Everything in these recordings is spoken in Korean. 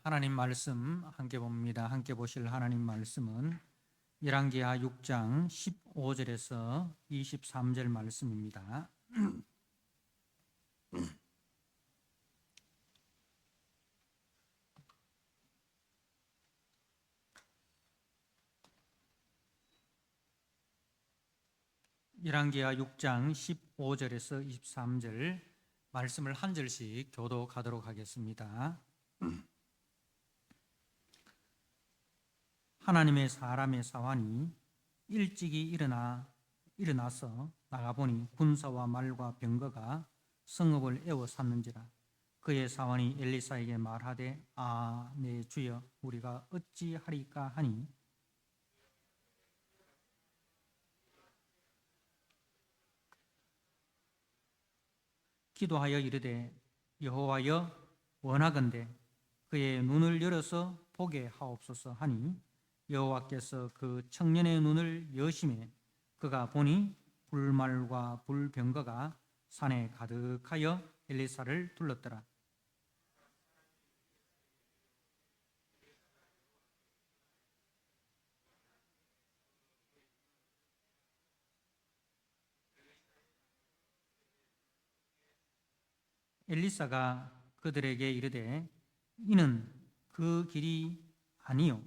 하나님 말씀 함께 봅니다. 함께 보실 하나님 말씀은 열왕기하 6장 15절에서 23절 말씀입니다. 열왕기하 6장 15절에서 23절 말씀을 한 절씩 교독하도록 하겠습니다. 하나님의 사람의 사환이 일찍이 일어나서 나가보니 군사와 말과 병거가 성읍을 에워쌌는지라. 그의 사환이 엘리사에게 말하되 내 주여 우리가 어찌하리까 하니 기도하여 이르되 여호와여 원하건대 그의 눈을 열어서 보게 하옵소서 하니 여호와께서 그 청년의 눈을 여심해 그가 보니 불말과 불병거가 산에 가득하여 엘리사를 둘렀더라. 엘리사가 그들에게 이르되 이는 그 길이 아니요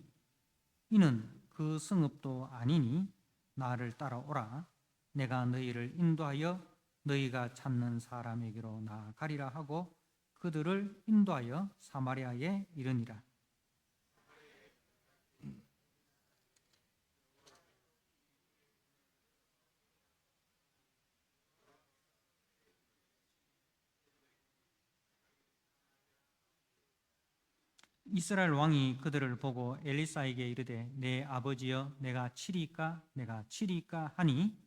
이는 그 성읍도 아니니 나를 따라오라. 내가 너희를 인도하여 너희가 찾는 사람에게로 나아가리라 하고 그들을 인도하여 사마리아에 이르니라. 이스라엘 왕이 그들을 보고 엘리사에게 이르되 내 아버지여 내가 치리까 하니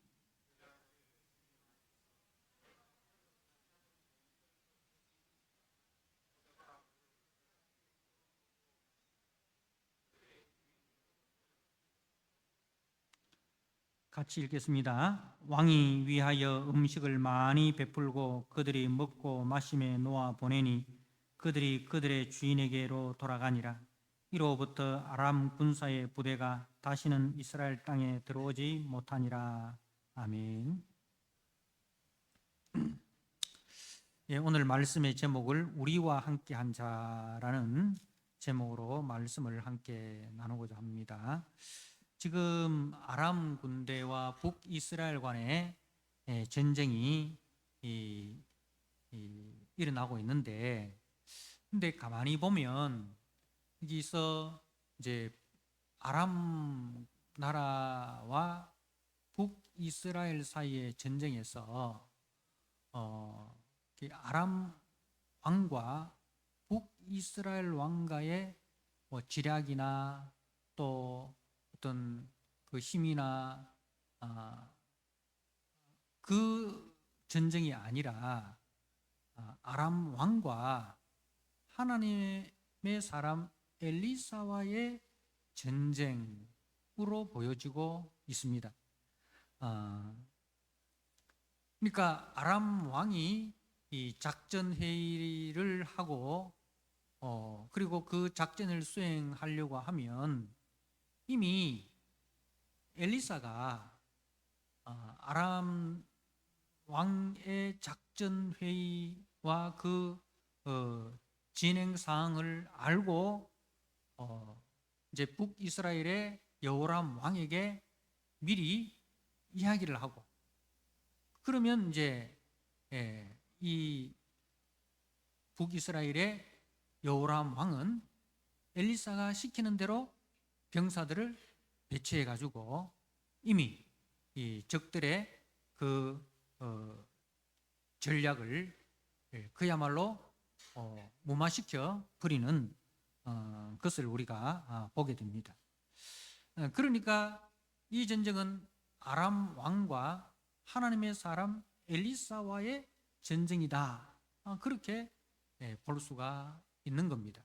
같이 읽겠습니다. 왕이 위하여 음식을 많이 베풀고 그들이 먹고 마심에 놓아 보내니 그들이 그들의 주인에게로 돌아가니라. 이로부터 아람 군사의 부대가 다시는 이스라엘 땅에 들어오지 못하니라. 아멘. 오늘 말씀의 제목을 우리와 함께한 자라는 제목으로 말씀을 함께 나누고자 합니다. 지금 아람 군대와 북이스라엘 간의 전쟁이 일어나고 있는데, 근데 가만히 보면 여기서 이제 아람 나라와 북이스라엘 사이의 전쟁에서 아람 왕과 북이스라엘 왕과의 지략이나 또 어떤 그 힘이나 그 전쟁이 아니라 아람 왕과 하나님의 사람 엘리사와의 전쟁으로 보여지고 있습니다. 그러니까 아람 왕이 이 작전 회의를 하고 그리고 그 작전을 수행하려고 하면 이미 엘리사가 아람 왕의 작전 회의와 그 진행 사항을 알고 이제 북이스라엘의 여호람 왕에게 미리 이야기를 하고, 그러면 이제 이 북이스라엘의 여호람 왕은 엘리사가 시키는 대로 병사들을 배치해 가지고 이미 이 적들의 그 전략을 그야말로 무마시켜 버리는 것을 우리가 보게 됩니다. 그러니까 이 전쟁은 아람 왕과 하나님의 사람 엘리사와의 전쟁이다, 그렇게 볼 수가 있는 겁니다.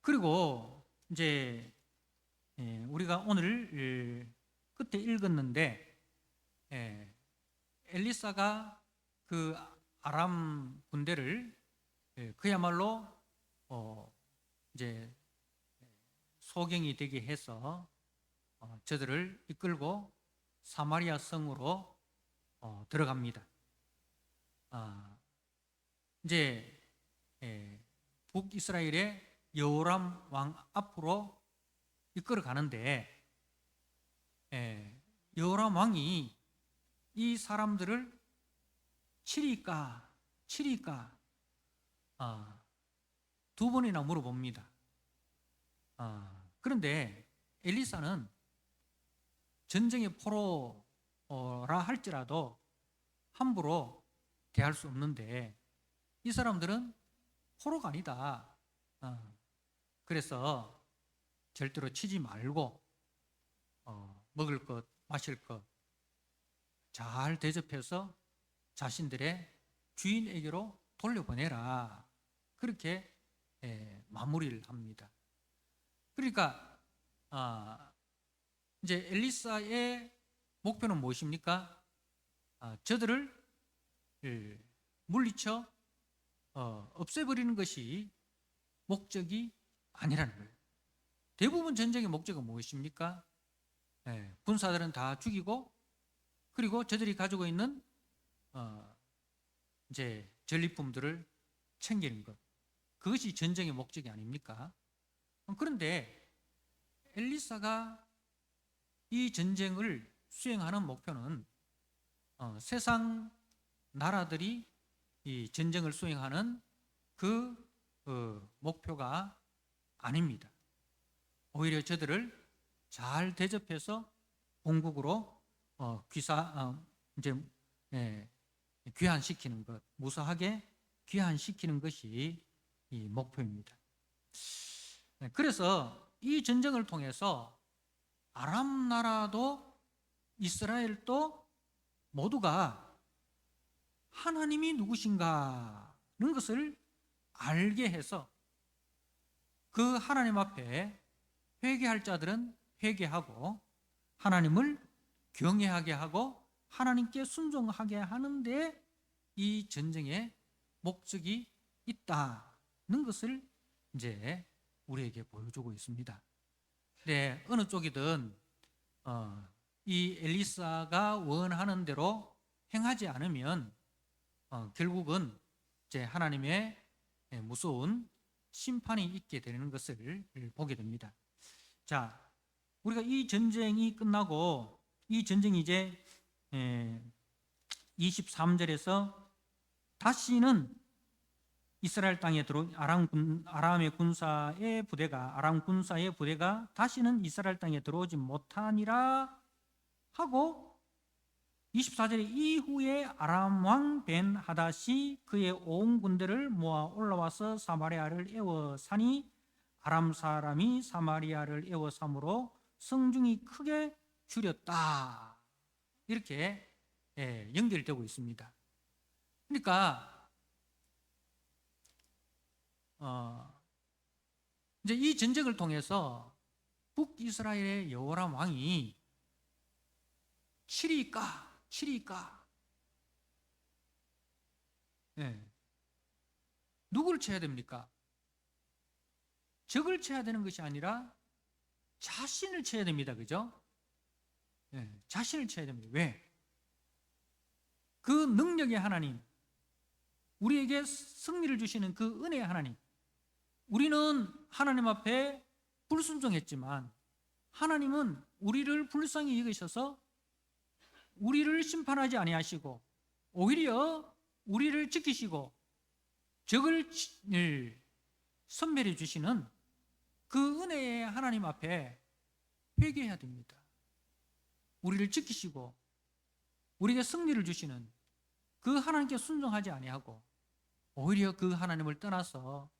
그리고 이제 우리가 오늘 끝에 읽었는데 엘리사가 그 아람 군대를 그야말로 이제 소경이 되게 해서 저들을 이끌고 사마리아 성으로 들어갑니다. 이제 북이스라엘의 여호람 왕 앞으로 이끌어 가는데 여호람 왕이 이 사람들을 치리까 두 번이나 물어봅니다. 그런데 엘리사는 전쟁의 포로라 할지라도 함부로 대할 수 없는데 이 사람들은 포로가 아니다. 그래서 절대로 치지 말고 먹을 것, 마실 것 잘 대접해서 자신들의 주인에게로 돌려보내라. 그렇게 마무리를 합니다. 그러니까 이제 엘리사의 목표는 무엇입니까? 저들을 물리쳐 없애버리는 것이 목적이 아니라는 거예요. 대부분 전쟁의 목적은 무엇입니까? 군사들은 다 죽이고 그리고 저들이 가지고 있는 이제 전리품들을 챙기는 것. 그것이 전쟁의 목적이 아닙니까? 그런데 엘리사가 이 전쟁을 수행하는 목표는 세상 나라들이 이 전쟁을 수행하는 그 목표가 아닙니다. 오히려 저들을 잘 대접해서 본국으로 이제 귀환시키는 것, 무사하게 귀환시키는 것이 이 목표입니다. 그래서 이 전쟁을 통해서 아람 나라도 이스라엘도 모두가 하나님이 누구신가는 것을 알게 해서 그 하나님 앞에 회개할 자들은 회개하고 하나님을 경외하게 하고 하나님께 순종하게 하는데 이 전쟁의 목적이 있다는 것을 이제 우리에게 보여주고 있습니다. 네, 어느 쪽이든 이 엘리사가 원하는 대로 행하지 않으면 결국은 이제 하나님의 무서운 심판이 있게 되는 것을 보게 됩니다. 자, 우리가 이 전쟁이 끝나고 이 전쟁이 이제 23절에서 다시는 이스라엘 땅에 아람 군사의 부대가 다시는 이스라엘 땅에 들어오지 못하니라 하고 24절에 이후에 아람 왕 벤 하닷이 그의 온 군대를 모아 올라와서 사마리아를 에워싸니 아람 사람이 사마리아를 에워싸므로 성중이 크게 줄였다. 이렇게 연결되고 있습니다. 그러니까 이제 이 전쟁을 통해서 북이스라엘의 여호람 왕이 치리까 누구를 쳐야 됩니까? 적을 쳐야 되는 것이 아니라 자신을 쳐야 됩니다. 그죠? 자신을 쳐야 됩니다. 왜? 그 능력의 하나님, 우리에게 승리를 주시는 그 은혜의 하나님, 우리는 하나님 앞에 불순종했지만 하나님은 우리를 불쌍히 여기셔서 우리를 심판하지 아니하시고 오히려 우리를 지키시고 적을 선멸해 주시는 그 은혜의 하나님 앞에 회개해야 됩니다. 우리를 지키시고 우리에게 승리를 주시는 그 하나님께 순종하지 아니하고 오히려 그 하나님을 떠나서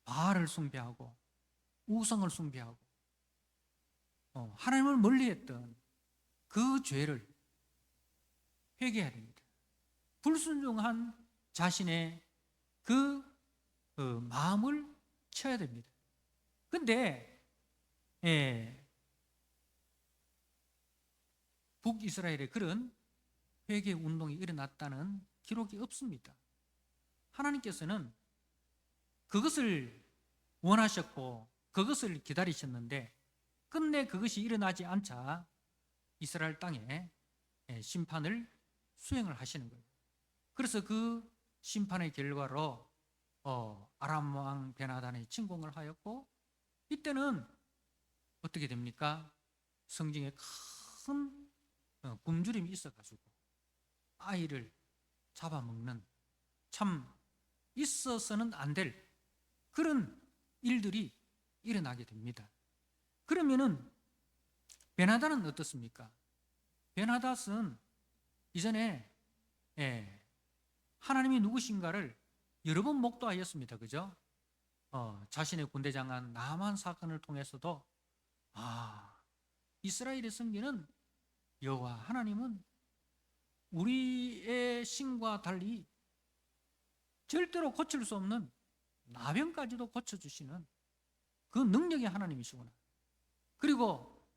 바알을 숭배하고 우상을 숭배하고 하나님을 멀리했던 그 죄를 회개해야 됩니다. 불순종한 자신의 그 마음을 쳐야 됩니다. 그런데 북이스라엘에 그런 회개 운동이 일어났다는 기록이 없습니다. 하나님께서는 그것을 원하셨고 그것을 기다리셨는데 끝내 그것이 일어나지 않자 이스라엘 땅에 심판을 수행을 하시는 거예요. 그래서 그 심판의 결과로 아람 왕 베나단이 침공을 하였고, 이때는 어떻게 됩니까? 성경에 큰 굶주림이 있어가지고 아이를 잡아먹는, 참 있어서는 안 될 그런 일들이 일어나게 됩니다. 그러면은 베나단은 어떻습니까? 베나닷은 이전에 하나님이 누구신가를 여러 번 목도하였습니다. 그죠? 자신의 군대장관 나만 사건을 통해서도 이스라엘의 성기는 여호와 하나님은 우리의 신과 달리 절대로 고칠 수 없는 나병까지도 고쳐주시는 그 능력의 하나님이시구나. 그리고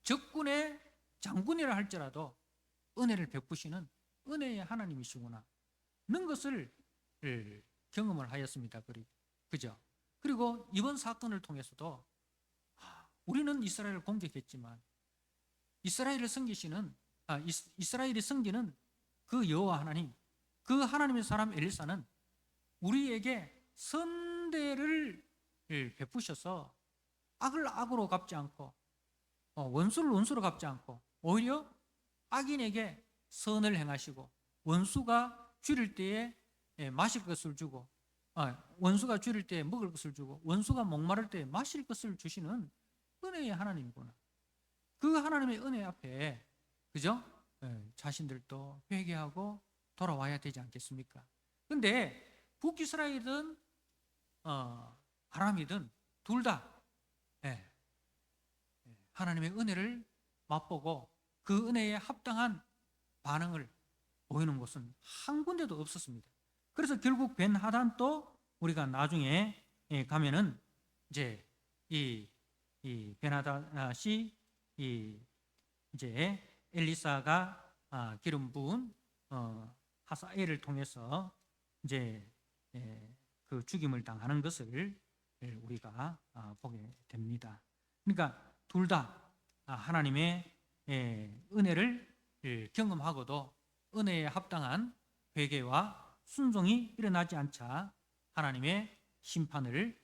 적군의 장군이라 할지라도 은혜를 베푸시는 은혜의 하나님이시구나 는 것을 경험을 하였습니다. 그죠? 그리고 이번 사건을 통해서도 우리는 이스라엘을 공격했지만 이스라엘을 섬기시는 이스라엘이 섬기는 그 여호와 하나님, 그 하나님의 사람 엘리사는 우리에게 선대를 베푸셔서 악을 악으로 갚지 않고 원수를 원수로 갚지 않고 오히려 악인에게 선을 행하시고, 원수가 줄일 때에 마실 것을 주고, 원수가 줄일 때에 먹을 것을 주고, 원수가 목마를 때에 마실 것을 주시는 은혜의 하나님이구나. 그 하나님의 은혜 앞에, 그죠? 자신들도 회개하고 돌아와야 되지 않겠습니까? 근데 북이스라엘이든 아람이든 둘 다 하나님의 은혜를 맛보고 그 은혜에 합당한 반응을 보이는 곳은 한 군데도 없었습니다. 그래서 결국 벤하단도 우리가 나중에 가면은 이제 이 벤하닷이 이제 엘리사가 기름 부은 하사엘을 통해서 이제 그 죽임을 당하는 것을 우리가 보게 됩니다. 그러니까 둘 다 하나님의 은혜를 경험하고도 은혜에 합당한 회개와 순종이 일어나지 않자 하나님의 심판을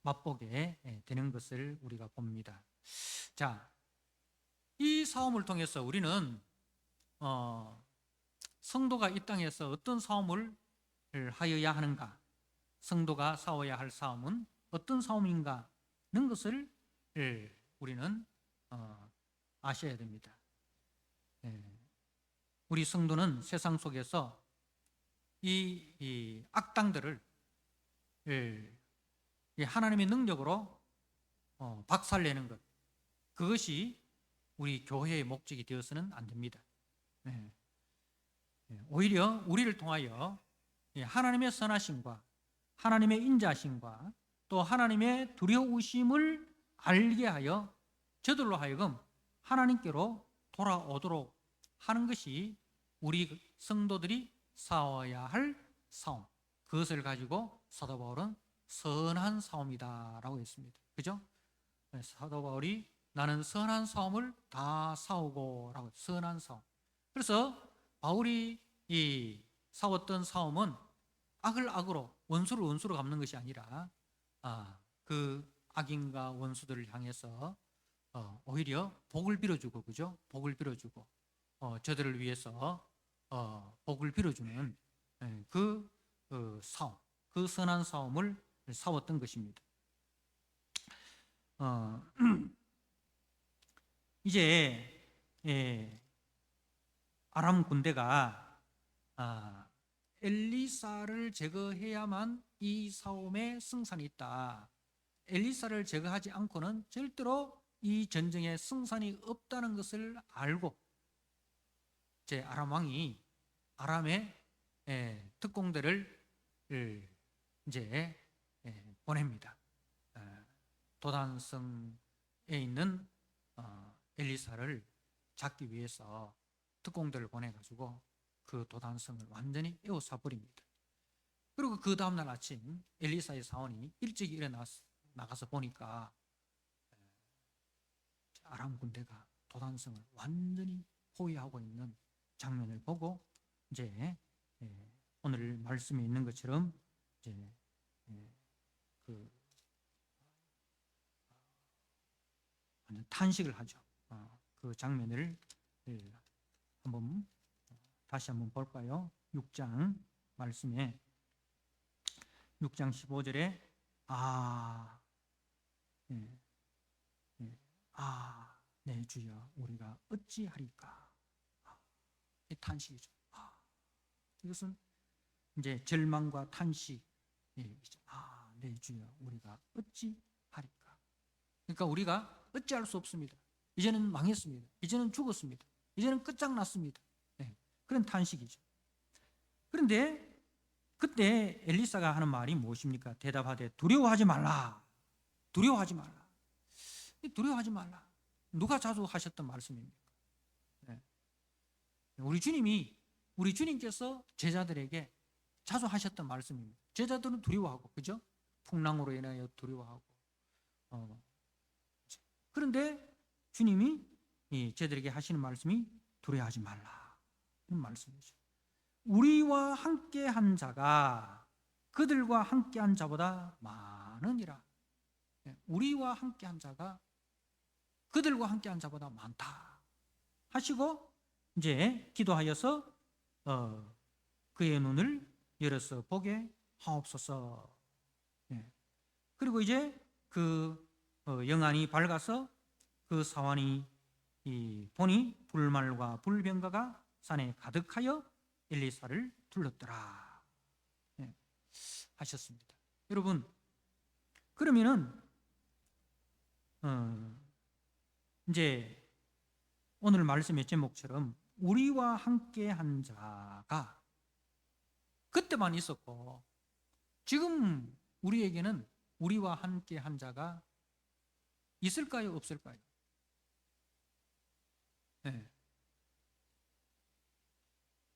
맛보게 되는 것을 우리가 봅니다. 자, 이 싸움을 통해서 우리는 성도가 이 땅에서 어떤 싸움을 하여야 하는가, 성도가 싸워야 할 싸움은 어떤 싸움인가 하는 것을 우리는 아셔야 됩니다. 우리 성도는 세상 속에서 이 악당들을 하나님의 능력으로 박살내는 것, 그것이 우리 교회의 목적이 되어서는 안 됩니다. 오히려 우리를 통하여 하나님의 선하심과 하나님의 인자심과 또 하나님의 두려우심을 알게 하여 저들로 하여금 하나님께로 돌아오도록 하는 것이 우리 성도들이 싸워야 할 싸움, 그것을 가지고 사도 바울은 선한 싸움이다라고 했습니다. 그죠? 사도 바울이 나는 선한 싸움을 다 싸우고라고, 선한 싸움. 그래서 바울이 이 싸웠던 싸움은 악을 악으로, 원수를 원수로 갚는 것이 아니라 그 악인과 원수들을 향해서 오히려 복을 빌어주고, 그죠? 복을 빌어주고 저들을 위해서 복을 빌어주는 그 싸움, 그 선한 싸움을 싸웠던 것입니다. 이제 아람 군대가 엘리사를 제거해야만 이 싸움에 승산이 있다, 엘리사를 제거하지 않고는 절대로 이 전쟁에 승산이 없다는 것을 알고 제 아람 왕이 아람의 특공대를 이제 보냅니다. 도단성에 있는 엘리사를 잡기 위해서 특공대를 보내가지고 그 도단성을 완전히 에워싸 버립니다. 그리고 그 다음날 아침 엘리사의 사원이 일찍 나가서 보니까 아람 군대가 도단성을 완전히 포위하고 있는 장면을 보고 이제 오늘 말씀에 있는 것처럼 이제 그 완전 탄식을 하죠. 그 장면을 한번 다시 한번 볼까요? 6장 말씀에 6장 15절에 네 주여 우리가 어찌하리까. 이 탄식이죠. 이것은 이제 절망과 탄식. 네 주여 우리가 어찌하리까. 그러니까 우리가 어찌할 수 없습니다. 이제는 망했습니다. 이제는 죽었습니다. 이제는 끝장났습니다. 그런 탄식이죠. 그런데 그때 엘리사가 하는 말이 무엇입니까? 대답하되 두려워하지 말라. 두려워하지 말라. 두려워하지 말라. 누가 자주 하셨던 말씀입니까? 우리 주님께서 제자들에게 자주 하셨던 말씀입니다. 제자들은 두려워하고, 그죠? 풍랑으로 인하여 두려워하고. 그런데 주님이 제자들에게 하시는 말씀이 두려워하지 말라. 이런 말씀이죠. 우리와 함께한 자가 그들과 함께한 자보다 많으니라. 우리와 함께한 자가 그들과 함께한 자보다 많다 하시고 이제 기도하여서 그의 눈을 열어서 보게 하옵소서. 그리고 이제 그 영안이 밝아서 그 사환이 보니 불말과 불병가가 산에 가득하여 엘리사를 둘렀더라 하셨습니다. 여러분, 그러면은 이제 오늘 말씀의 제목처럼 우리와 함께 한 자가 그때만 있었고 지금 우리에게는 우리와 함께 한 자가 있을까요? 없을까요?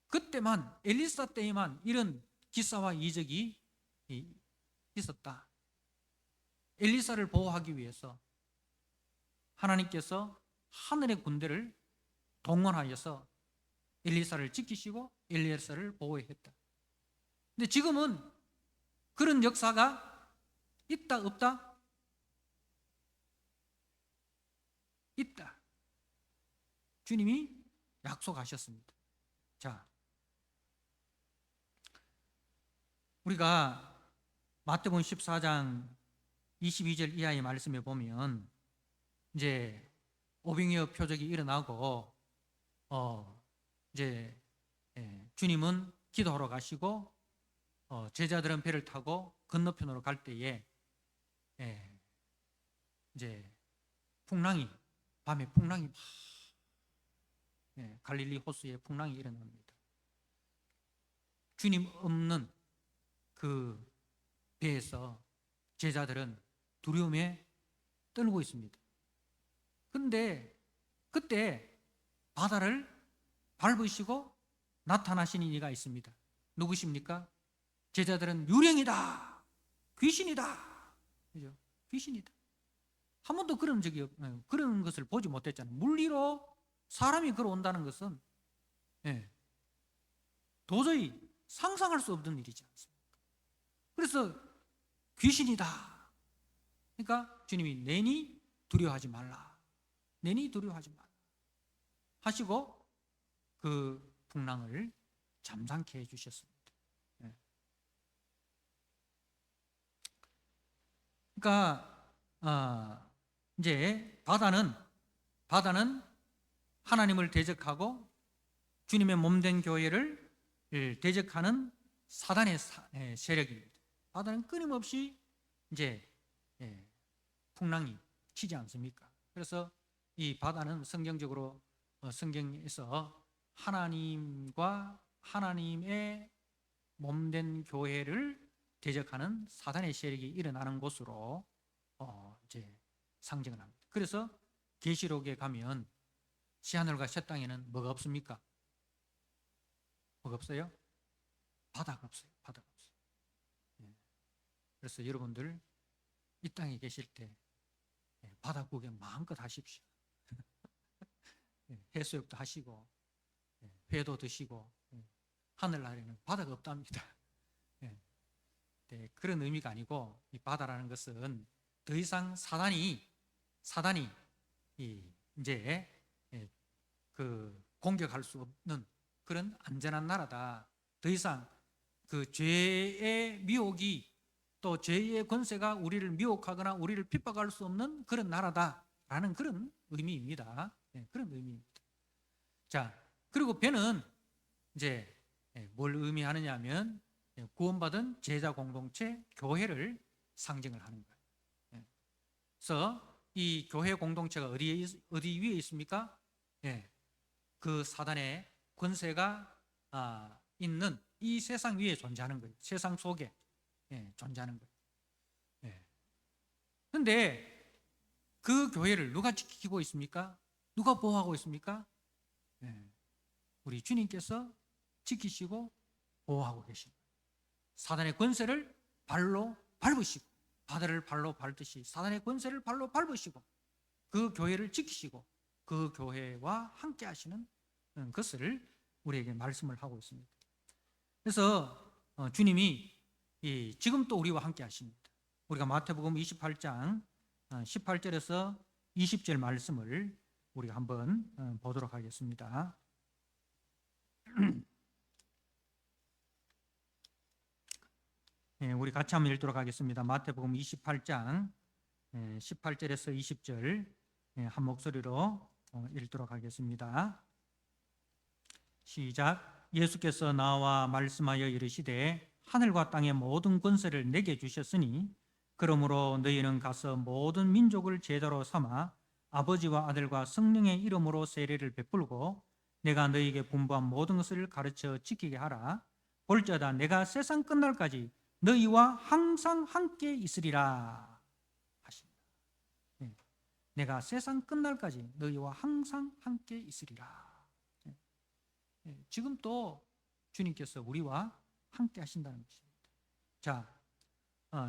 그때만, 엘리사 때에만 이런 기사와 이적이 있었다. 엘리사를 보호하기 위해서 하나님께서 하늘의 군대를 동원하여서 엘리사를 지키시고 엘리사를 보호했다. 근데 지금은 그런 역사가 있다 없다? 있다. 주님이 약속하셨습니다. 자, 우리가 마태복음 14장 22절 이하의 말씀에 보면 이제 오병이어 표적이 일어나고 이제 주님은 기도하러 가시고 제자들은 배를 타고 건너편으로 갈 때에 이제 밤에 풍랑이 막 갈릴리 호수에 풍랑이 일어납니다. 주님 없는 그 배에서 제자들은 두려움에 떨고 있습니다. 그런데 그때 바다를 밟으시고 나타나신 이가 있습니다. 누구십니까? 제자들은 유령이다, 귀신이다, 그죠? 귀신이다. 한 번도 그런 것을 보지 못했잖아요. 물리로 사람이 걸어온다는 것은 도저히 상상할 수 없는 일이지 않습니까? 그래서 귀신이다. 그러니까 주님이 내니 두려워하지 말라. 내니 두려워하지 말라 하시고 그 풍랑을 잠잠케 해주셨습니다. 그러니까 이제 바다는 하나님을 대적하고 주님의 몸된 교회를 대적하는 사단의 세력입니다. 바다는 끊임없이 이제 풍랑이 치지 않습니까? 그래서 이 바다는 성경적으로 성경에서 하나님과 하나님의 몸된 교회를 대적하는 사단의 세력이 일어나는 곳으로 이제 상징을 합니다. 그래서 계시록에 가면 새하늘과 새 땅에는 뭐가 없습니까? 뭐가 없어요? 바다가 없어요. 바다가 없어요. 그래서 여러분들 이 땅에 계실 때 바다 구경 마음껏 하십시오. 해수욕도 하시고 회도 드시고 하늘나라에는 바다가 없답니다. 그런 의미가 아니고 이 바다라는 것은 더 이상 사단이 이제 그 공격할 수 없는 그런 안전한 나라다. 더 이상 그 죄의 미혹이 또 죄의 권세가 우리를 미혹하거나 우리를 핍박할 수 없는 그런 나라다라는 그런 의미입니다. 그런 의미입니다. 자, 그리고 배는 이제 뭘 의미하느냐 하면 구원받은 제자 공동체 교회를 상징을 하는 거예요. 그래서 이 교회 공동체가 어디 위에 있습니까? 그 사단의 권세가 있는 이 세상 위에 존재하는 거예요. 세상 속에 존재하는 거예요. 그런데 그 교회를 누가 지키고 있습니까? 누가 보호하고 있습니까? 우리 주님께서 지키시고 보호하고 계십니다. 사단의 권세를 발로 밟으시고, 바다를 발로 밟듯이 사단의 권세를 발로 밟으시고 그 교회를 지키시고 그 교회와 함께 하시는 것을 우리에게 말씀을 하고 있습니다. 그래서 주님이 지금 또 우리와 함께 하십니다. 우리가 마태복음 28장 18절에서 20절 말씀을 우리가 한번 보도록 하겠습니다. 우리 같이 한번 읽도록 하겠습니다. 마태복음 28장 18절에서 20절 한 목소리로 읽도록 하겠습니다. 시작. 예수께서 나와 말씀하여 이르시되 하늘과 땅의 모든 권세를 내게 주셨으니 그러므로 너희는 가서 모든 민족을 제자로 삼아 아버지와 아들과 성령의 이름으로 세례를 베풀고 내가 너희에게 분부한 모든 것을 가르쳐 지키게 하라. 볼지어다 내가 세상 끝날까지 너희와 항상 함께 있으리라 하십니다. 내가 세상 끝날까지 너희와 항상 함께 있으리라. 지금 또 주님께서 우리와 함께 하신다는 것입니다. 자,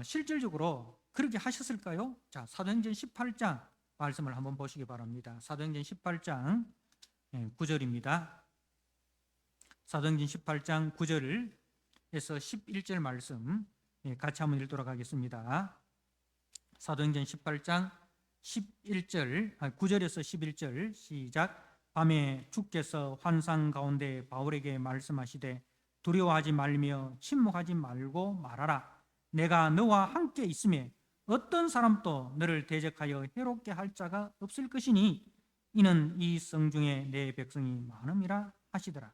실질적으로 그렇게 하셨을까요? 자, 사도행전 18장 말씀을 한번 보시기 바랍니다. 사도행전 18장 9절입니다. 사도행전 18장 9절에서 11절 말씀 같이 한번 읽도록 하겠습니다. 사도행전 18장 11절 9절에서 11절 시작. 밤에 주께서 환상 가운데 바울에게 말씀하시되 두려워하지 말며 침묵하지 말고 말하라. 내가 너와 함께 있음에 어떤 사람도 너를 대적하여 해롭게 할 자가 없을 것이니 이는 이 성중에 내 백성이 많음이라 하시더라.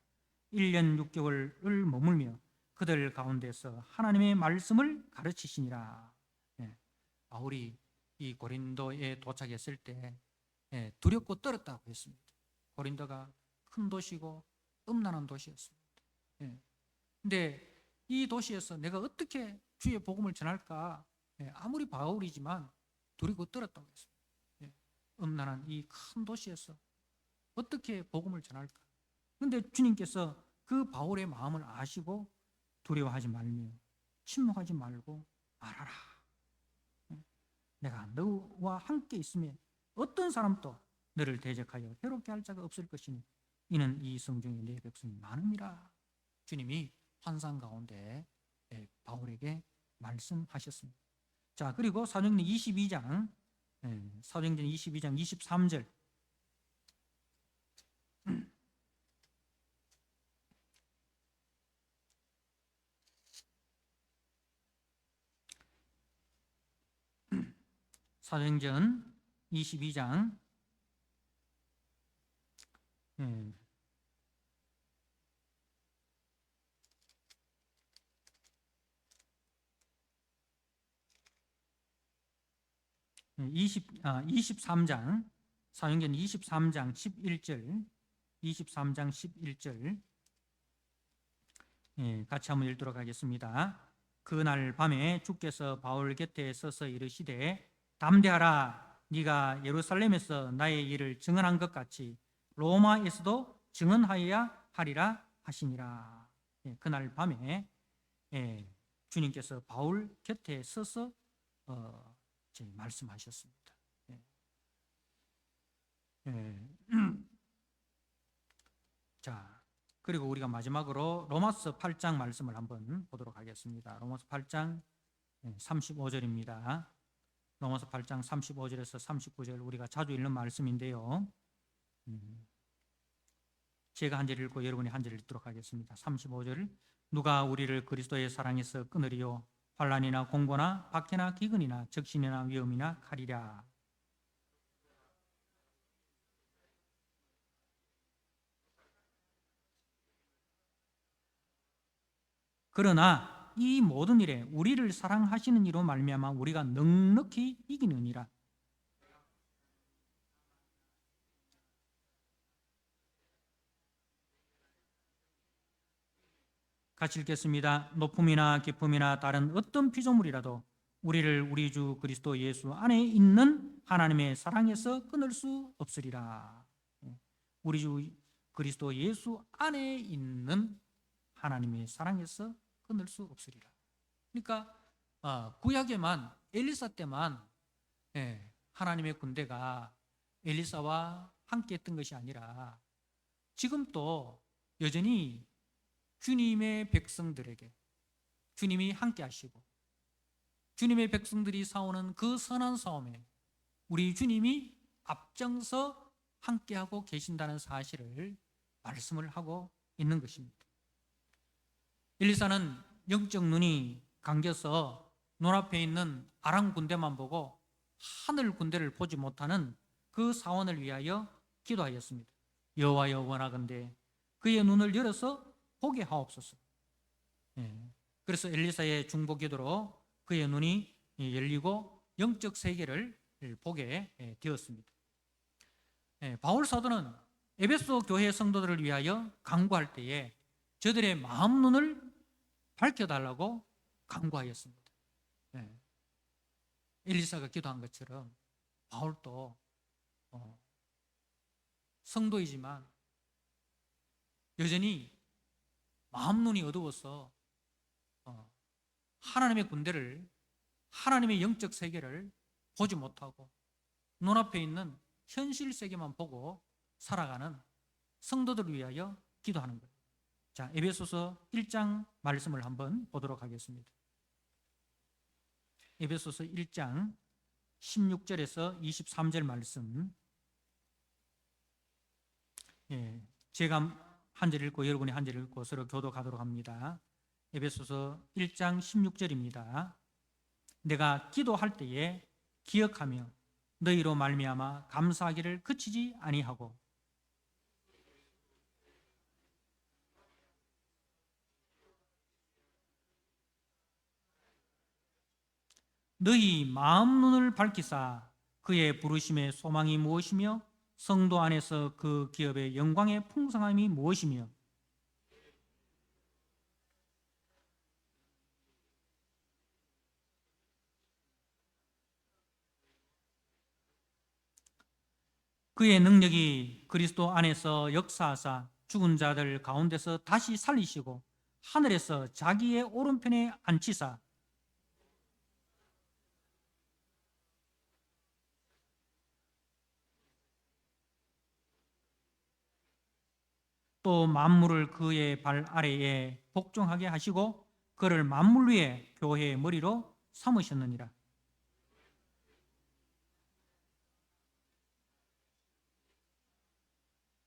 1년 6개월을 머물며 그들 가운데서 하나님의 말씀을 가르치시니라. 바울이 이 고린도에 도착했을 때 두렵고 떨었다고 했습니다. 고린도가 큰 도시고 음란한 도시였습니다. 근데 이 도시에서 내가 어떻게 주의 복음을 전할까? 아무리 바울이지만 두렵고 떨었다고 했습니다. 음란한 이 큰 도시에서 어떻게 복음을 전할까? 그런데 주님께서 그 바울의 마음을 아시고 두려워하지 말며 침묵하지 말고 말하라. 내가 너와 함께 있으면 어떤 사람도 너를 대적하여 해롭게 할 자가 없을 것이니 이는 이 성중에 내 백성이 많음이라. 주님이 환상 가운데 바울에게 말씀하셨습니다. 자, 그리고 사도행전 22장 23절 사도행전 22장 23장 사도행전 23장 11절 23장 11절 같이 한번 읽도록 하겠습니다. 그날 밤에 주께서 바울 곁에 서서 이르시되 담대하라. 네가 예루살렘에서 나의 일을 증언한 것 같이 로마에서도 증언하여야 하리라 하시니라. 그날 밤에 주님께서 바울 곁에 서서 말씀하셨습니다. 예. 예. 자, 그리고 우리가 마지막으로 로마서 8장 말씀을 한번 보도록 하겠습니다. 로마서 8장 35절입니다. 로마서 8장 35절에서 39절 우리가 자주 읽는 말씀인데요. 제가 한 절 읽고 여러분이 한 절 읽도록 하겠습니다. 35절. 누가 우리를 그리스도의 사랑에서 끊으리요? 환난이나 공고나 박해나 기근이나 적신이나 위험이나 칼이랴. 그러나 이 모든 일에 우리를 사랑하시는 이로 말미암아 우리가 넉넉히 이기느니라. 같이 읽겠습니다. 높음이나 깊음이나 다른 어떤 피조물이라도 우리를 우리 주 그리스도 예수 안에 있는 하나님의 사랑에서 끊을 수 없으리라. 우리 주 그리스도 예수 안에 있는 하나님의 사랑에서 끊을 수 없으리라. 그러니까 구약에만 엘리사 때만 하나님의 군대가 엘리사와 함께 했던 것이 아니라 지금 또 여전히 주님의 백성들에게 주님이 함께 하시고 주님의 백성들이 싸우는 그 선한 싸움에 우리 주님이 앞장서 함께하고 계신다는 사실을 말씀을 하고 있는 것입니다. 엘리사는 영적 눈이 감겨서 눈앞에 있는 아람 군대만 보고 하늘 군대를 보지 못하는 그 사원을 위하여 기도하였습니다. 여호와여 원하건대 그의 눈을 열어서 보게 하옵소서. 그래서 엘리사의 중보 기도로 그의 눈이 열리고 영적 세계를 보게 되었습니다. 바울 사도는 에베소 교회 성도들을 위하여 간구할 때에 저들의 마음 눈을 밝혀달라고 간구하였습니다. 엘리사가 기도한 것처럼 바울도 성도이지만 여전히 마음 눈이 어두워서 하나님의 군대를, 하나님의 영적 세계를 보지 못하고 눈앞에 있는 현실 세계만 보고 살아가는 성도들을 위하여 기도하는 거예요. 자, 에베소서 1장 말씀을 한번 보도록 하겠습니다. 에베소서 1장 16절에서 23절 말씀. 제가 한 절 읽고 여러분이 한 절 읽고 서로 교도하도록 합니다. 에베소서 1장 16절입니다. 내가 기도할 때에 기억하며 너희로 말미암아 감사하기를 그치지 아니하고 너희 마음 눈을 밝히사 그의 부르심의 소망이 무엇이며 성도 안에서 그 기업의 영광의 풍성함이 무엇이며 그의 능력이 그리스도 안에서 역사하사 죽은 자들 가운데서 다시 살리시고 하늘에서 자기의 오른편에 앉히사 또 만물을 그의 발 아래에 복종하게 하시고 그를 만물 위에 교회의 머리로 삼으셨느니라.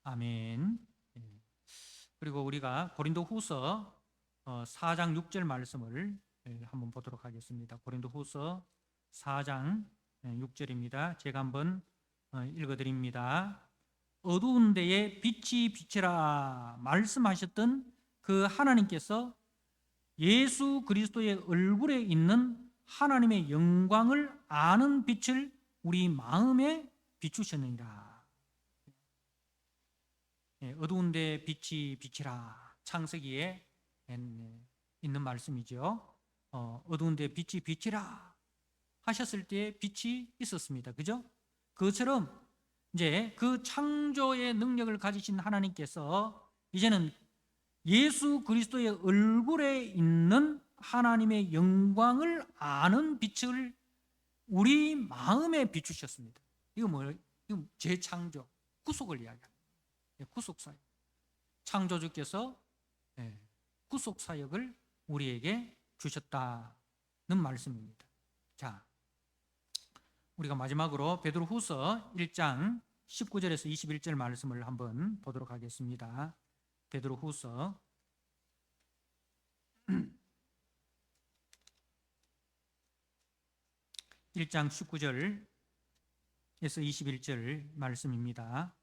아멘. 그리고 우리가 고린도후서 4장 6절 말씀을 한번 보도록 하겠습니다. 고린도후서 4장 6절입니다. 제가 한번 읽어드립니다. 어두운 데에 빛이 비치라 말씀하셨던 그 하나님께서 예수 그리스도의 얼굴에 있는 하나님의 영광을 아는 빛을 우리 마음에 비추셨느니라. 어두운 데에 빛이 비치라 창세기에 있는 말씀이죠. 어두운 데에 빛이 비치라 하셨을 때 빛이 있었습니다. 그죠? 그것처럼 이제 그 창조의 능력을 가지신 하나님께서 이제는 예수 그리스도의 얼굴에 있는 하나님의 영광을 아는 빛을 우리 마음에 비추셨습니다. 이거 뭐예요? 이거 재창조, 구속을 이야기합니다. 구속사역. 창조주께서 구속사역을 우리에게 주셨다는 말씀입니다. 자, 우리가 마지막으로 베드로후서 1장 19절에서 21절 말씀을 한번 보도록 하겠습니다. 베드로후서 1장 19절에서 21절 말씀입니다.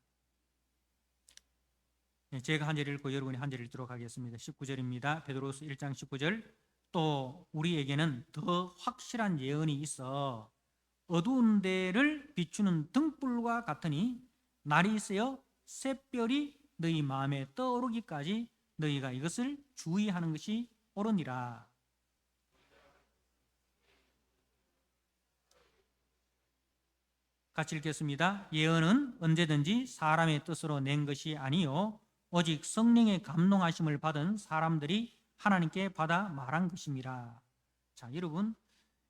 제가 한 절 읽고 여러분이 한 절 읽도록 하겠습니다. 19절입니다. 베드로후서 1장 19절. 또 우리에게는 더 확실한 예언이 있어 어두운 데를 비추는 등불과 같으니 날이 새어 샛별이 너희 마음에 떠오르기까지 너희가 이것을 주의하는 것이 옳으니라. 같이 읽겠습니다. 예언은 언제든지 사람의 뜻으로 낸 것이 아니요 오직 성령의 감동하심을 받은 사람들이 하나님께 받아 말한 것입니다. 자, 여러분,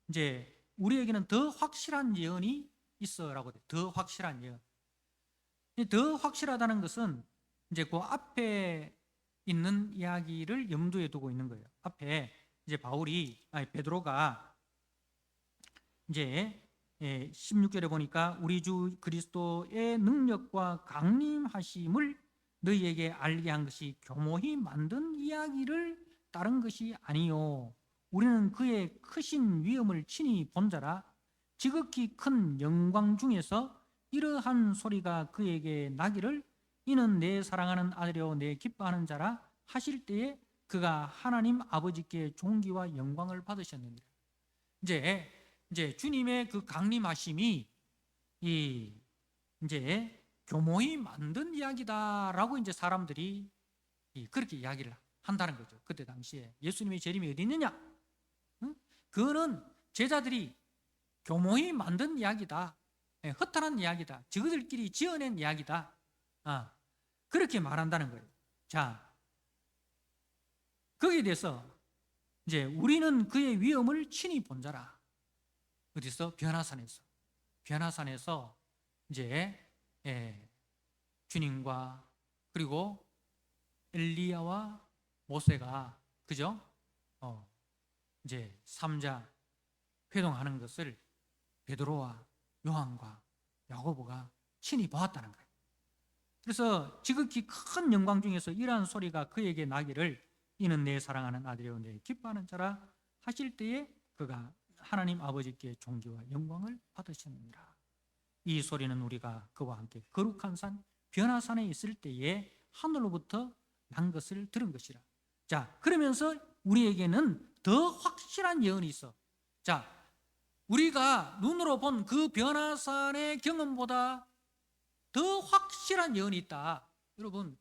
이제 우리에게는 더 확실한 예언이 있어라고 돼요. 더 확실한 예언. 더 확실하다는 것은 이제 그 앞에 있는 이야기를 염두에 두고 있는 거예요. 앞에 이제 베드로가 이제 16절에 보니까 우리 주 그리스도의 능력과 강림하심을 너희에게 알게 한 것이 교모히 만든 이야기를 따른 것이 아니요 우리는 그의 크신 위엄을 친히 본 자라. 지극히 큰 영광 중에서 이러한 소리가 그에게 나기를 이는 내 사랑하는 아들이요 내 기뻐하는 자라 하실 때에 그가 하나님 아버지께 존귀와 영광을 받으셨느니라. 이제 주님의 그 강림하심이 이제 교모히 만든 이야기다라고 이제 사람들이 그렇게 이야기를 한다는 거죠. 그때 당시에 예수님의 재림이 어디 있느냐? 그거는 제자들이 교모히 만든 이야기다, 허탈한 이야기다, 저들끼리 지어낸 이야기다, 그렇게 말한다는 거예요. 자, 거기에 대해서 이제 우리는 그의 위엄을 친히 본 자라. 어디서? 변화산에서 이제 주님과 그리고 엘리야와 모세가 그죠? 이제 3자 회동하는 것을 베드로와 요한과 야고보가 친히 보았다는 거예요. 그래서 지극히 큰 영광 중에서 이러한 소리가 그에게 나기를 이는 내 사랑하는 아들이요 내 기뻐하는 자라 하실 때에 그가 하나님 아버지께 존귀와 영광을 받으셨느니라. 이 소리는 우리가 그와 함께 거룩한 산 변화산에 있을 때에 하늘로부터 난 것을 들은 것이라. 자, 그러면서 우리에게는 더 확실한 예언이 있어. 자, 우리가 눈으로 본 그 변화산의 경험보다 더 확실한 예언이 있다. 여러분,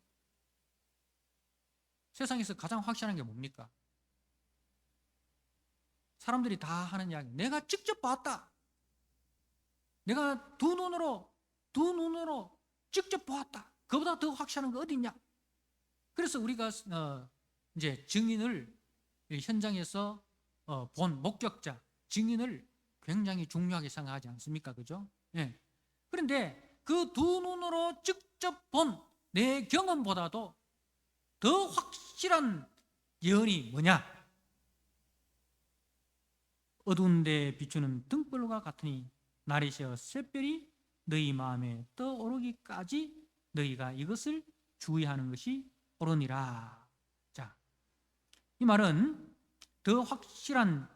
세상에서 가장 확실한 게 뭡니까? 사람들이 다 하는 이야기. 내가 직접 봤다. 내가 두 눈으로 직접 보았다. 그보다 더 확실한 거 어디 있냐? 그래서 우리가 이제 증인을 현장에서 본 목격자, 증인을 굉장히 중요하게 생각하지 않습니까? 그죠? 예. 그런데 그 두 눈으로 직접 본 내 경험보다도 더 확실한 예언이 뭐냐? 어두운 데 비추는 등불과 같으니 날이 새어 샛별이 너희 마음에 떠오르기까지 너희가 이것을 주의하는 것이 옳으니라. 자, 이 말은 더 확실한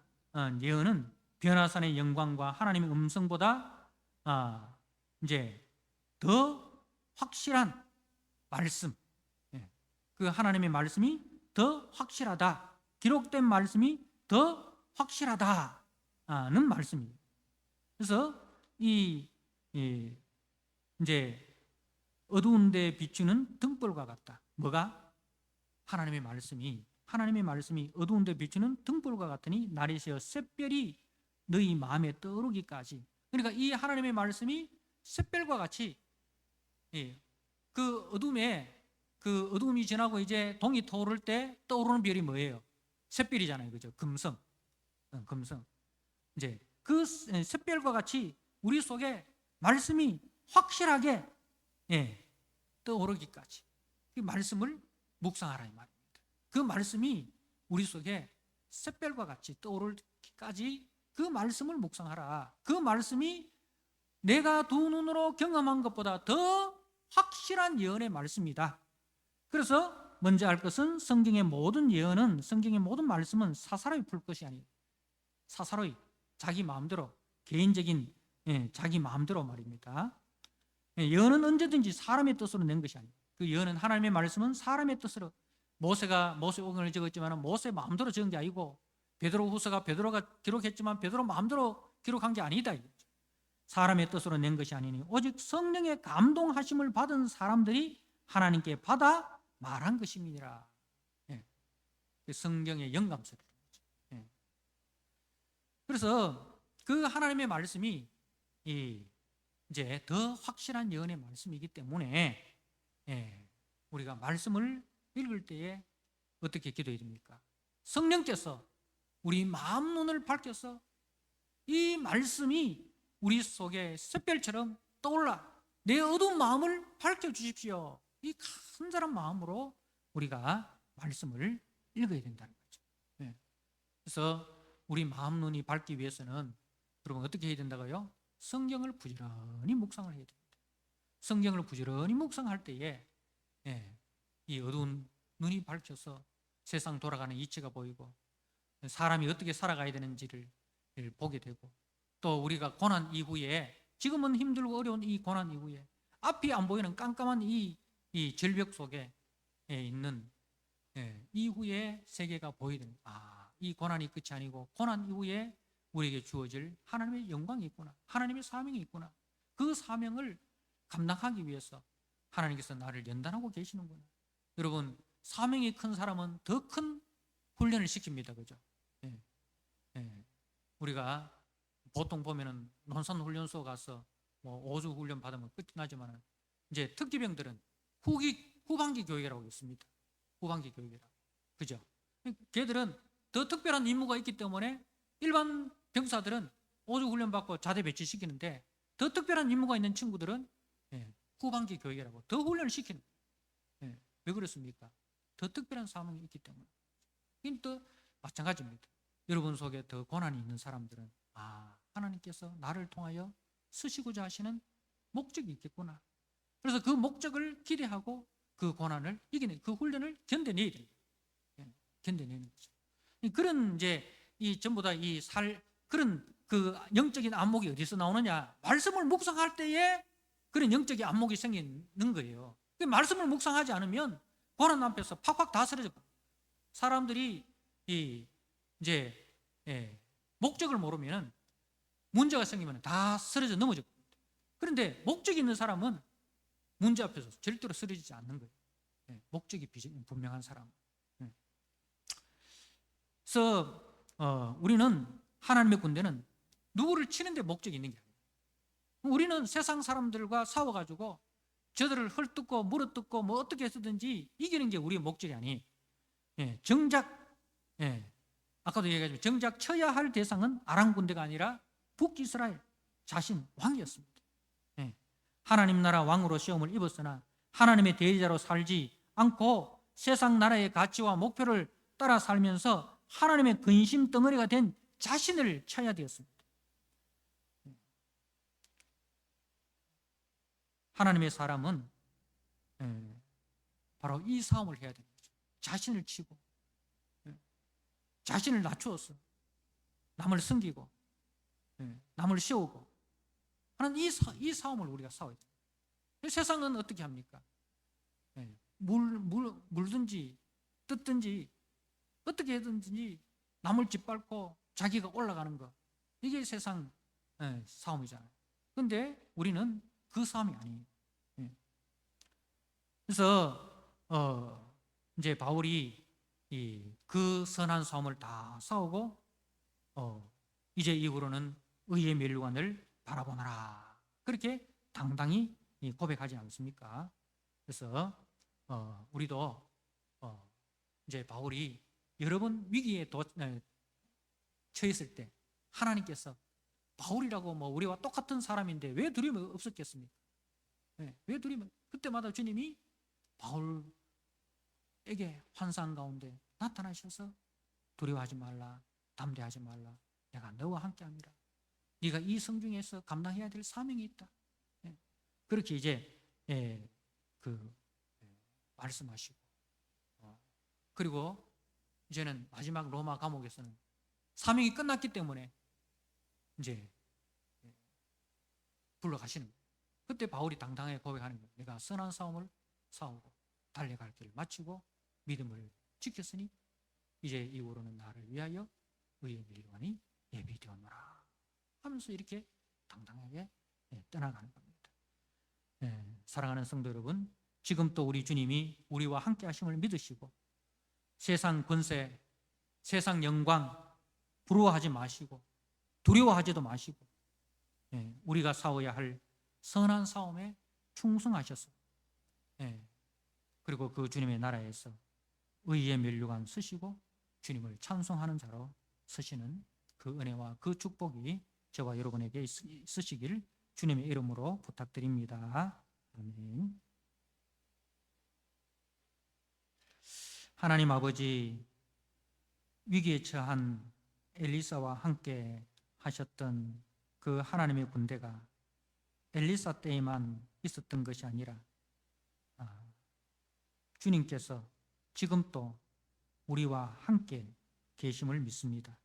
예언은 변화산의 영광과 하나님의 음성보다 이제 더 확실한 말씀, 그 하나님의 말씀이 더 확실하다, 기록된 말씀이 더 확실하다는 말씀입니다. 그래서 이제 어두운 데 비추는 등불과 같다. 뭐가? 하나님의 말씀이 어두운 데 비추는 등불과 같으니 날이 새어 샛별이 너희 마음에 떠오르기까지. 그러니까 이 하나님의 말씀이 샛별과 같이 그 어둠이 지나고 이제 동이 떠오를 때 떠오르는 별이 뭐예요? 샛별이잖아요, 그죠? 금성, 금성. 이제 그 샛별과 같이 우리 속에 말씀이 확실하게 떠오르기까지 그 말씀을 묵상하라 이 말입니다. 그 말씀이 우리 속에 샛별과 같이 떠오르기까지 그 말씀을 묵상하라. 그 말씀이 내가 두 눈으로 경험한 것보다 더 확실한 예언의 말씀이다. 그래서 먼저 알 것은 성경의 모든 예언은, 성경의 모든 말씀은 사사로이 풀 것이 아니에요. 사사로이 자기 마음대로, 개인적인 자기 마음대로 말입니다. 예언은 언제든지 사람의 뜻으로 낸 것이 아니에요. 그 예언은, 하나님의 말씀은 사람의 뜻으로, 모세가 모세오경을 적었지만 모세 마음대로 적은 게 아니고, 베드로후서가 베드로가 기록했지만 베드로 마음대로 기록한 게 아니다. 사람의 뜻으로 낸 것이 아니니 오직 성령의 감동하심을 받은 사람들이 하나님께 받아 말한 것입니다. 성경의 영감서를. 그래서 그 하나님의 말씀이 이제 더 확실한 예언의 말씀이기 때문에 우리가 말씀을 읽을 때에 어떻게 기도해야 됩니까? 성령께서 우리 마음 눈을 밝혀서 이 말씀이 우리 속에 샛별처럼 떠올라 내 어두운 마음을 밝혀주십시오. 이 간절한 마음으로 우리가 말씀을 읽어야 된다는 거죠. 그래서 우리 마음 눈이 밝기 위해서는 여러분 어떻게 해야 된다고요? 성경을 부지런히 묵상을 해야 됩니다. 성경을 부지런히 묵상할 때에 이 어두운 눈이 밝혀서 세상 돌아가는 이치가 보이고 사람이 어떻게 살아가야 되는지를 보게 되고, 또 우리가 고난 이후에, 지금은 힘들고 어려운 이 고난 이후에 앞이 안 보이는 깜깜한 이 절벽 속에 있는 이후의 세계가 보이는, 이 고난이 끝이 아니고 고난 이후에 우리에게 주어질 하나님의 영광이 있구나, 하나님의 사명이 있구나. 그 사명을 감당하기 위해서 하나님께서 나를 연단하고 계시는구나. 여러분, 사명이 큰 사람은 더 큰 훈련을 시킵니다. 그죠? 우리가 보통 보면은 논산훈련소 가서 뭐 5주 훈련 받으면 끝이 나지만, 이제 특기병들은 후반기 교육이라고 있습니다. 후반기 교육이라고. 그죠? 걔들은 더 특별한 임무가 있기 때문에 일반 병사들은 5주 훈련 받고 자대 배치시키는데, 더 특별한 임무가 있는 친구들은 후반기 교육이라고 더 훈련을 시키는 거예요. 왜 그렇습니까? 더 특별한 사명이 있기 때문에. 또 마찬가지입니다. 여러분 속에 더 고난이 있는 사람들은 하나님께서 나를 통하여 쓰시고자 하시는 목적이 있겠구나. 그래서 그 목적을 기대하고 그 고난을 이겨내, 그 훈련을 견뎌내야 됩니다. 견뎌내는 거죠. 그런 이제 전부 다 그런 그 영적인 안목이 어디서 나오느냐? 말씀을 묵상할 때에 그런 영적인 안목이 생기는 거예요. 말씀을 묵상하지 않으면 고난 앞에서 팍팍 다 쓰러져. 사람들이 이제 목적을 모르면 문제가 생기면 다 쓰러져 넘어져. 그런데 목적이 있는 사람은 문제 앞에서 절대로 쓰러지지 않는 거예요. 목적이 분명한 사람. 그래서 우리는, 하나님의 군대는 누구를 치는데 목적이 있는 게 아니에요. 우리는 세상 사람들과 싸워가지고 저들을 헐뜯고 물어뜯고 뭐 어떻게 해서든지 이기는 게 우리의 목적이 아니에요. 정작 아까도 얘기했지만 정작 쳐야 할 대상은 아람 군대가 아니라 북이스라엘 자신 왕이었습니다. 하나님 나라 왕으로 시험을 입었으나 하나님의 대리자로 살지 않고 세상 나라의 가치와 목표를 따라 살면서 하나님의 근심 덩어리가 된 자신을 쳐야 되었습니다. 하나님의 사람은 바로 이 싸움을 해야 됩니다. 자신을 치고 자신을 낮추어서 남을 섬기고 남을 세우고 하는 이 싸움을 우리가 싸워야 돼요. 세상은 어떻게 합니까? 물든지 뜯든지 어떻게 해든지 남을 짓밟고 자기가 올라가는 거, 이게 세상 싸움이잖아요. 그런데 우리는 그 싸움이 아니에요. 그래서 이제 바울이 그 선한 싸움을 다 싸우고 이제 이후로는 의의 멸류관을 바라보너라, 그렇게 당당히 고백하지 않습니까? 그래서 우리도 이제 바울이 여러 번 위기에 처했을 때 하나님께서 바울이라고 뭐 우리와 똑같은 사람인데 왜 두려움이 없었겠습니까? 왜 두려움이? 그때마다 주님이 바울에게 환상 가운데 나타나셔서 두려워하지 말라, 담대하지 말라, 내가 너와 함께함이라. 네가 이 성중에서 감당해야 될 사명이 있다. 그렇게 이제 말씀하시고, 그리고 이제는 마지막 로마 감옥에서는 사명이 끝났기 때문에 이제 불러가시는 거예요. 그때 바울이 당당하게 고백하는 거예요. 내가 선한 싸움을 싸우고 달려갈 길을 마치고 믿음을 지켰으니 이제 이후로는 나를 위하여 의의 밀관이 예비되었노라 하면서 이렇게 당당하게 떠나가는 겁니다. 사랑하는 성도 여러분, 지금 또 우리 주님이 우리와 함께 하심을 믿으시고 세상 권세, 세상 영광 부러워하지 마시고 두려워하지도 마시고 우리가 싸워야 할 선한 싸움에 충성하셔서 그리고 그 주님의 나라에서 의의 면류관 쓰시고 주님을 찬송하는 자로 서시는 그 은혜와 그 축복이 저와 여러분에게 있으시길 주님의 이름으로 부탁드립니다. 아멘. 하나님 아버지, 위기에 처한 엘리사와 함께 하셨던 그 하나님의 군대가 엘리사 때에만 있었던 것이 아니라 주님께서 지금 또 우리와 함께 계심을 믿습니다.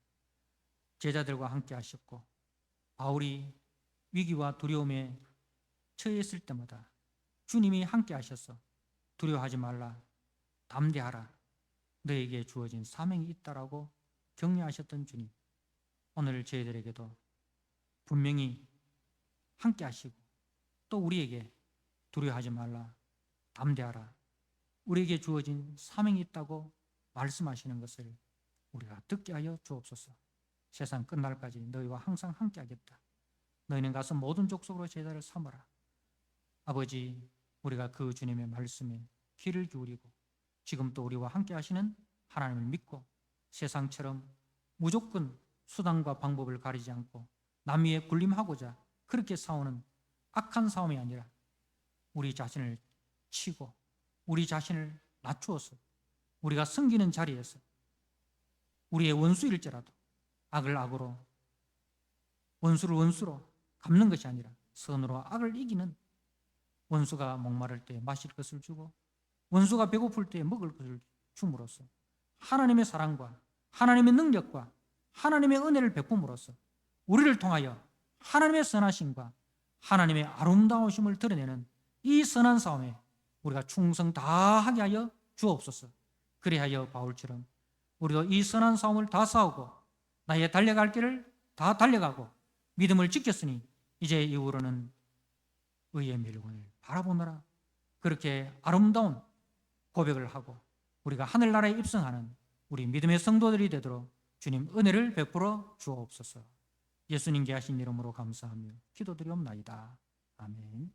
제자들과 함께 하셨고 바울이 위기와 두려움에 처했을 때마다 주님이 함께 하셔서 두려워하지 말라, 담대하라, 너에게 주어진 사명이 있다라고 격려하셨던 주님, 오늘 저희들에게도 분명히 함께 하시고 또 우리에게 두려워하지 말라, 담대하라, 우리에게 주어진 사명이 있다고 말씀하시는 것을 우리가 듣게 하여 주옵소서. 세상 끝날까지 너희와 항상 함께 하겠다. 너희는 가서 모든 족속으로 제자를 삼아라. 아버지, 우리가 그 주님의 말씀에 귀를 기울이고 지금 또 우리와 함께 하시는 하나님을 믿고 세상처럼 무조건 수단과 방법을 가리지 않고 남 위에 군림하고자 그렇게 싸우는 악한 싸움이 아니라 우리 자신을 치고 우리 자신을 낮추어서 우리가 섬기는 자리에서 우리의 원수일지라도 악을 악으로, 원수를 원수로 갚는 것이 아니라 선으로 악을 이기는, 원수가 목마를 때 마실 것을 주고 원수가 배고플 때 먹을 것을 줌으로써 하나님의 사랑과 하나님의 능력과 하나님의 은혜를 베품으로써 우리를 통하여 하나님의 선하심과 하나님의 아름다우심을 드러내는 이 선한 싸움에 우리가 충성 다하게 하여 주옵소서. 그리하여 바울처럼 우리도 이 선한 싸움을 다 싸우고 나의 달려갈 길을 다 달려가고 믿음을 지켰으니 이제 이후로는 의의 멸관을 바라보느라 그렇게 아름다운 고백을 하고 우리가 하늘나라에 입성하는 우리 믿음의 성도들이 되도록 주님 은혜를 베풀어 주옵소서. 예수님께 하신 이름으로 감사하며 기도드리옵나이다. 아멘.